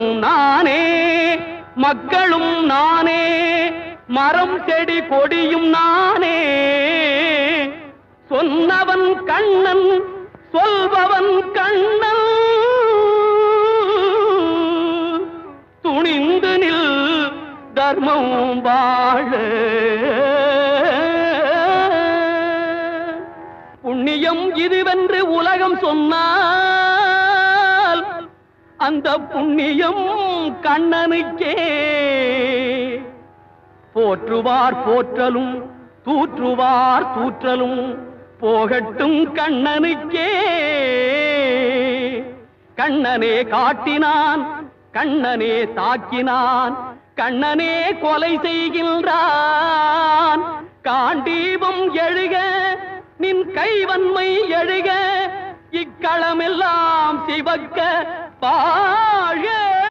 நானே மக்களும் நானே மரம் செடி கொடியும் நானே சொன்னவன் கண்ணன் சொல்பவன் கண்ணன் துணிந்து நில் தர்மம் வாழ புண்ணியம் இதுவென்று உலகம் சொன்னால் அந்த புண்ணியம் கண்ணனுக்கே போற்றுவார் போற்றலும் தூற்றுவார் தூற்றலும் போகட்டும் கண்ணனுக்கே கண்ணனே காட்டினான் கண்ணனே தாக்கினான் கண்ணனே கொலை செய்கின்றான் காண்டீபம் எழுக நின் கைவன்மை எழுக இக்களமெல்லாம் சிவக்க பாழ